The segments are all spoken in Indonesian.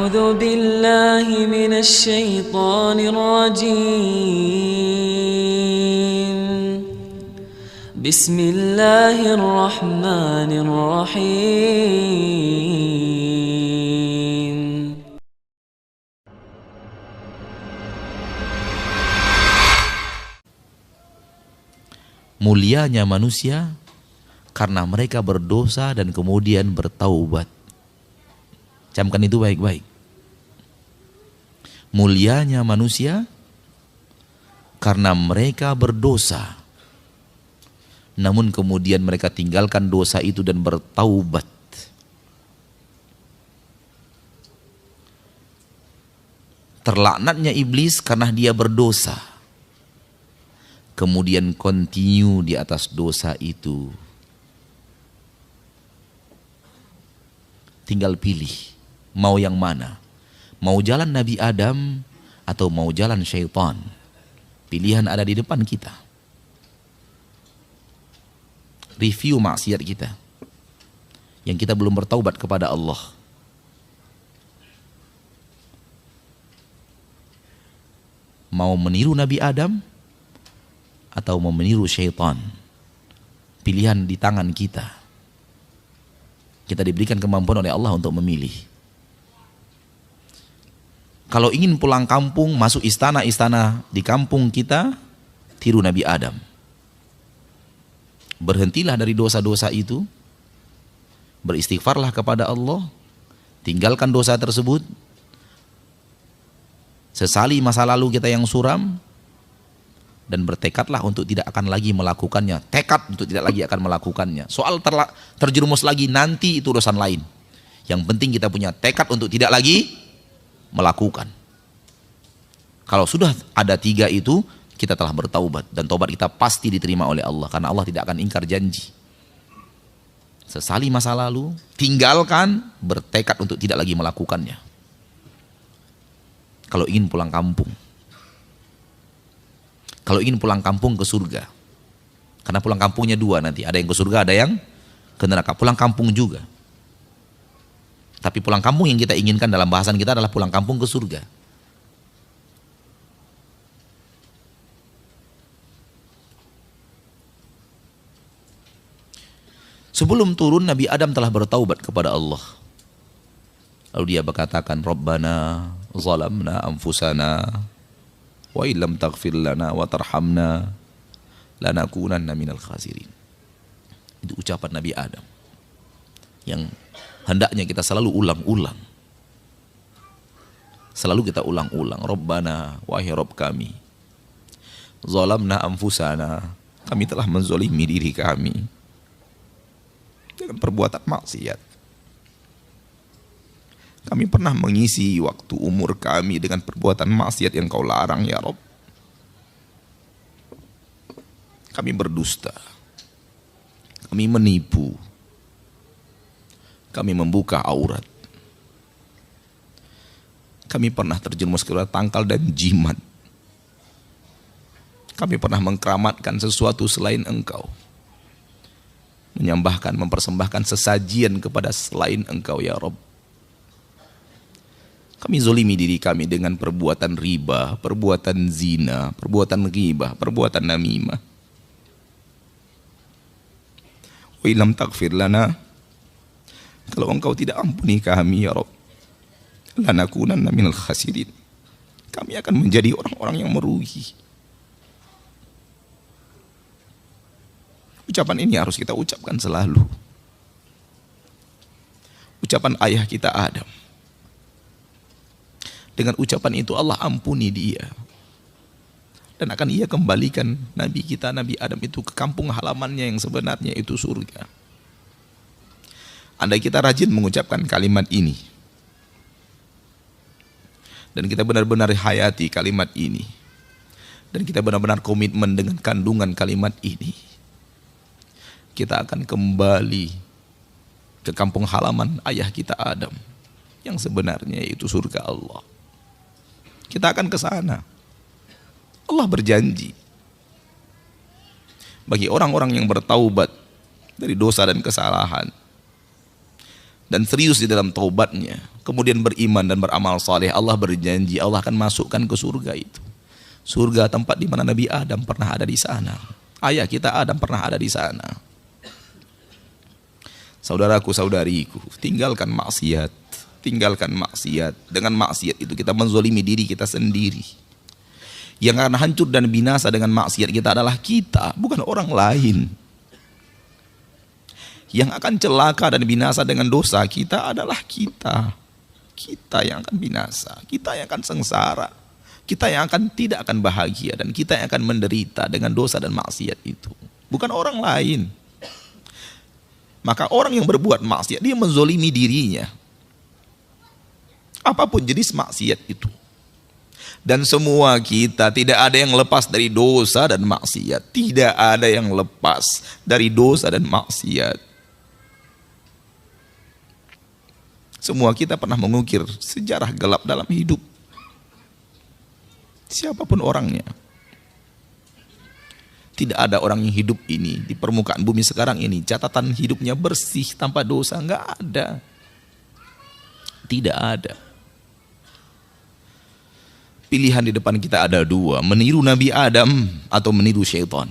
أعوذ بالله من الشيطان الرجيم بسم الله الرحمن الرحيم Mulianya manusia karena mereka berdosa dan kemudian bertaubat. Camkan itu baik-baik. Mulianya manusia karena mereka berdosa, namun kemudian mereka tinggalkan dosa itu dan bertaubat. Terlaknatnya iblis karena dia berdosa, kemudian continue di atas dosa itu. Tinggal pilih, mau yang mana? Mau jalan Nabi Adam atau mau jalan syaitan? Pilihan ada di depan kita. Review maksiat kita yang kita belum bertaubat kepada Allah. Mau meniru Nabi Adam atau mau meniru syaitan? Pilihan di tangan kita. Kita diberikan kemampuan oleh Allah untuk memilih. Kalau ingin pulang kampung, masuk istana-istana di kampung kita, tiru Nabi Adam. Berhentilah dari dosa-dosa itu, beristighfarlah kepada Allah, tinggalkan dosa tersebut, sesali masa lalu kita yang suram, dan bertekadlah untuk tidak akan lagi melakukannya. Tekad untuk tidak lagi akan melakukannya. Soal terjerumus lagi nanti itu urusan lain. Yang penting kita punya tekad untuk tidak lagi melakukan. Kalau sudah ada 3 itu, kita telah bertaubat. Dan taubat kita pasti diterima oleh Allah. Karena Allah tidak akan ingkar janji. Sesali masa lalu, tinggalkan, bertekad untuk tidak lagi melakukannya. Kalau ingin pulang kampung. Kalau ingin pulang kampung ke surga. Karena pulang kampungnya 2 nanti. Ada yang ke surga, ada yang ke neraka. Pulang kampung juga. Tapi pulang kampung yang kita inginkan dalam bahasan kita adalah pulang kampung ke surga. Sebelum turun, Nabi Adam telah bertaubat kepada Allah. Lalu dia berkatakan, Rabbana zalamna anfusana wa illam taghfir lana wa tarhamna lanakunanna minal khasirin. Itu ucapan Nabi Adam yang hendaknya kita selalu ulang-ulang. Selalu kita ulang-ulang. Rabbana, wahai Rabb kami, zalamna anfusana, kami telah menzalimi diri kami dengan perbuatan maksiat. Kami pernah mengisi waktu umur kami dengan perbuatan maksiat yang Kau larang, ya Rabb. Kami berdusta. Kami menipu. Kami membuka aurat. Kami pernah terjerumus ke tangkal dan jimat. Kami pernah mengkeramatkan sesuatu selain Engkau. Menyembahkan, mempersembahkan sesajian kepada selain Engkau, ya Rabb. Kami zolimi diri kami dengan perbuatan riba, perbuatan zina, perbuatan ghibah, perbuatan namimah. Wa illam taghfir lana, kalau Engkau tidak ampuni kami, ya Rabb, lanakunanna minal khasirin, kami akan menjadi orang-orang yang merugi. Ucapan ini harus kita ucapkan selalu. Ucapan ayah kita Adam. Dengan ucapan itu Allah ampuni dia. Dan akan ia kembalikan Nabi kita, Nabi Adam itu ke kampung halamannya yang sebenarnya itu surga. Andai kita rajin mengucapkan kalimat ini. Dan kita benar-benar hayati kalimat ini. Dan kita benar-benar komitmen dengan kandungan kalimat ini. Kita akan kembali ke kampung halaman ayah kita Adam. Yang sebenarnya itu surga Allah. Kita akan ke sana. Allah berjanji bagi orang-orang yang bertaubat dari dosa dan kesalahan, dan serius di dalam taubatnya, kemudian beriman dan beramal saleh, Allah berjanji Allah akan masukkan ke surga itu. Surga tempat di mana Nabi Adam pernah ada di sana. Ayah kita Adam pernah ada di sana. Saudaraku, saudariku, tinggalkan maksiat. Tinggalkan maksiat. Dengan maksiat itu kita menzolimi diri kita sendiri. Yang akan hancur dan binasa dengan maksiat kita adalah kita, bukan orang lain. Yang akan celaka dan binasa dengan dosa kita adalah kita. Kita yang akan binasa, kita yang akan sengsara, kita yang tidak akan bahagia, dan kita yang akan menderita dengan dosa dan maksiat itu, bukan orang lain. Maka orang yang berbuat maksiat, dia menzolimi dirinya. Apapun jenis maksiat itu. Dan semua kita, tidak ada yang lepas dari dosa dan maksiat. Tidak ada yang lepas dari dosa dan maksiat. Semua kita pernah mengukir sejarah gelap dalam hidup. Siapapun orangnya. Tidak ada orang yang hidup ini di permukaan bumi sekarang ini catatan hidupnya bersih tanpa dosa. Enggak ada. Tidak ada. Pilihan di depan kita ada dua, meniru Nabi Adam atau meniru syaitan.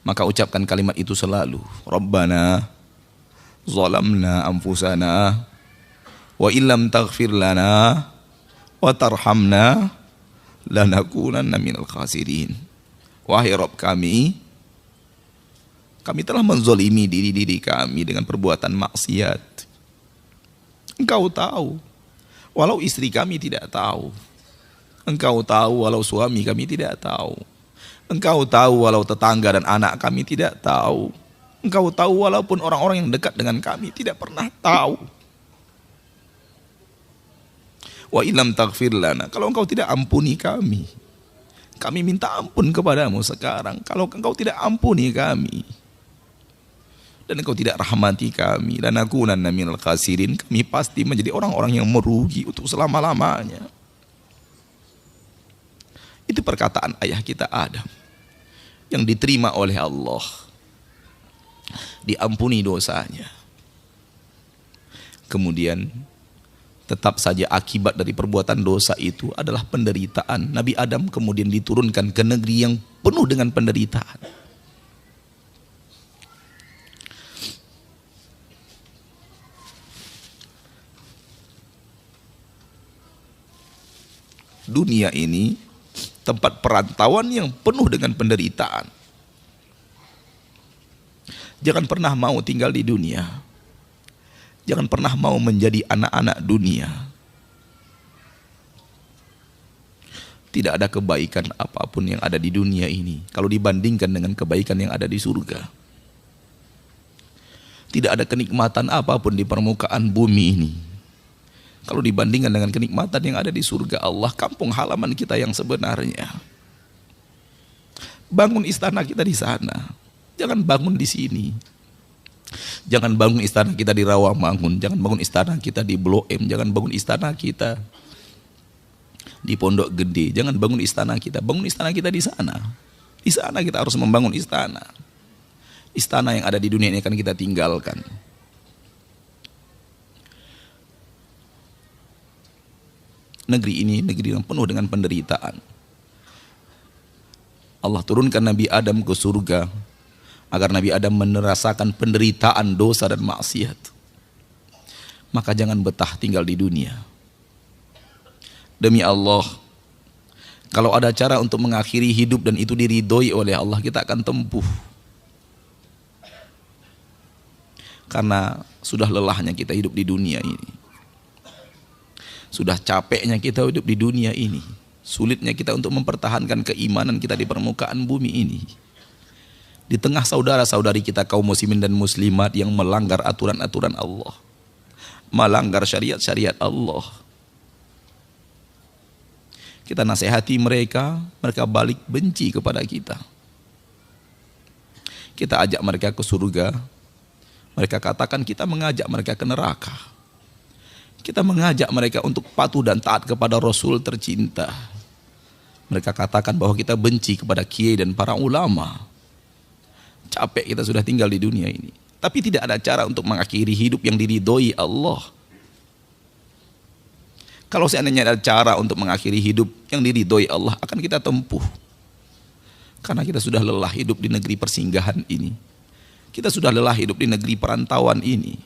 Maka ucapkan kalimat itu selalu. Rabbana zalamna anfusana wa illam taghfir lana wa tarhamna lanakunanna minal khasirin. Wahai Rabb kami telah menzolimi diri kami dengan perbuatan maksiat. Engkau tahu, walau istri kami tidak tahu. Engkau tahu, walau suami kami tidak tahu. Engkau tahu, walau tetangga dan anak kami tidak tahu. Engkau tahu, walaupun orang-orang yang dekat dengan kami tidak pernah tahu. Wa illam taghfir lana, kalau engkau tidak ampuni kami minta ampun kepadamu sekarang. Kalau engkau tidak ampuni kami dan engkau tidak rahmati kami, lanakunanna minal khasirin, kami pasti menjadi orang-orang yang merugi untuk selama-lamanya. Itu perkataan ayah kita Adam yang diterima oleh Allah, diampuni dosanya. Kemudian tetap saja akibat dari perbuatan dosa itu adalah penderitaan. Nabi Adam kemudian diturunkan ke negeri yang penuh dengan penderitaan. Dunia ini tempat perantauan yang penuh dengan penderitaan. Jangan pernah mau tinggal di dunia. Jangan pernah mau menjadi anak-anak dunia. Tidak ada kebaikan apapun yang ada di dunia ini kalau dibandingkan dengan kebaikan yang ada di surga. Tidak ada kenikmatan apapun di permukaan bumi ini kalau dibandingkan dengan kenikmatan yang ada di surga Allah, kampung halaman kita yang sebenarnya. Bangun istana kita di sana, jangan bangun di sini. Jangan bangun istana kita di Rawamangun, jangan bangun istana kita di Blok M, jangan bangun istana kita di Pondok Gede, jangan bangun istana kita di sana. Di sana kita harus membangun istana. Istana yang ada di dunia ini akan kita tinggalkan. Negeri ini negeri yang penuh dengan penderitaan. Allah turunkan Nabi Adam ke surga agar Nabi Adam merasakan penderitaan dosa dan maksiat. Maka jangan betah tinggal di dunia. Demi Allah, kalau ada cara untuk mengakhiri hidup dan itu diridhoi oleh Allah, kita akan tempuh. Karena sudah lelahnya kita hidup di dunia ini. Sudah capeknya kita hidup di dunia ini. Sulitnya kita untuk mempertahankan keimanan kita di permukaan bumi ini. Di tengah saudara-saudari kita kaum muslimin dan muslimat yang melanggar aturan-aturan Allah. Melanggar syariat-syariat Allah. Kita nasihati mereka, mereka balik benci kepada kita. Kita ajak mereka ke surga. Mereka katakan kita mengajak mereka ke neraka. Kita mengajak mereka untuk patuh dan taat kepada Rasul tercinta. Mereka katakan bahwa kita benci kepada kiai dan para ulama. Capek kita sudah tinggal di dunia ini. Tapi tidak ada cara untuk mengakhiri hidup yang diridhoi Allah. Kalau seandainya ada cara untuk mengakhiri hidup yang diridhoi Allah, akan kita tempuh. Karena kita sudah lelah hidup di negeri persinggahan ini. Kita sudah lelah hidup di negeri perantauan ini.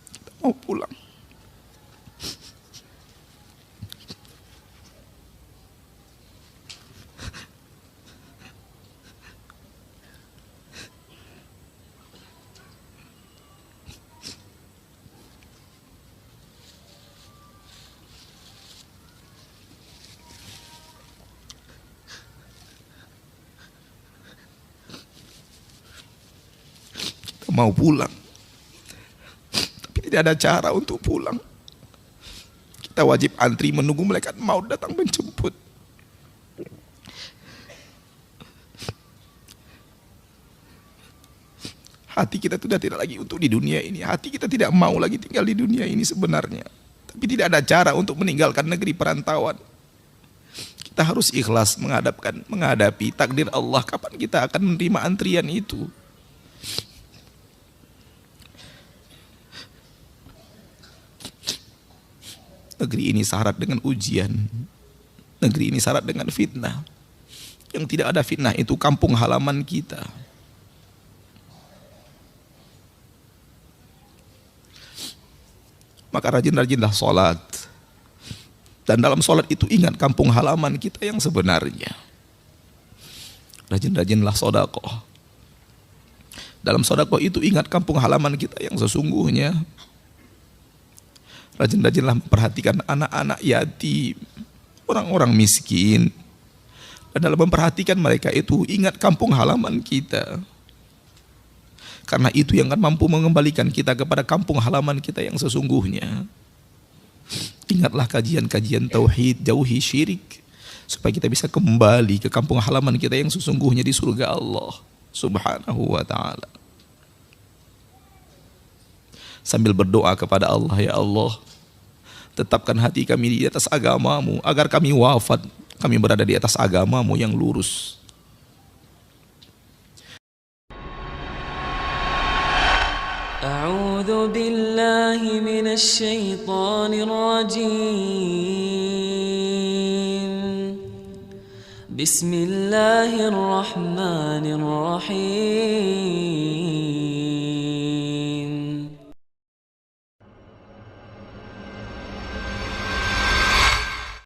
Kita mau pulang. Mau pulang, tapi tidak ada cara untuk pulang. Kita wajib antri menunggu malaikat maut datang menjemput. Hati kita sudah tidak lagi untuk di dunia ini. Hati kita tidak mau lagi tinggal di dunia ini sebenarnya. Tapi tidak ada cara untuk meninggalkan negeri perantauan. Kita harus ikhlas menghadapi takdir Allah, kapan kita akan menerima antrian itu. Negeri ini syarat dengan ujian. Negeri ini syarat dengan fitnah. Yang tidak ada fitnah itu kampung halaman kita. Maka rajin-rajinlah sholat. Dan dalam sholat itu ingat kampung halaman kita yang sebenarnya. Rajin-rajinlah sedekah. Dalam sedekah itu ingat kampung halaman kita yang sesungguhnya. Rajin-rajinlah memperhatikan anak-anak yatim, orang-orang miskin. Dan dalam memperhatikan mereka itu ingat kampung halaman kita. Karena itu yang akan mampu mengembalikan kita kepada kampung halaman kita yang sesungguhnya. Ingatlah kajian-kajian tauhid, jauhi syirik, supaya kita bisa kembali ke kampung halaman kita yang sesungguhnya di surga Allah Subhanahu wa ta'ala. Sambil berdoa kepada Allah, ya Allah, tetapkan hati kami di atas agamamu, agar kami wafat, kami berada di atas agamamu yang lurus. A'udzu billahi minasy syaithanir rajim. Bismillahirrahmanirrahim.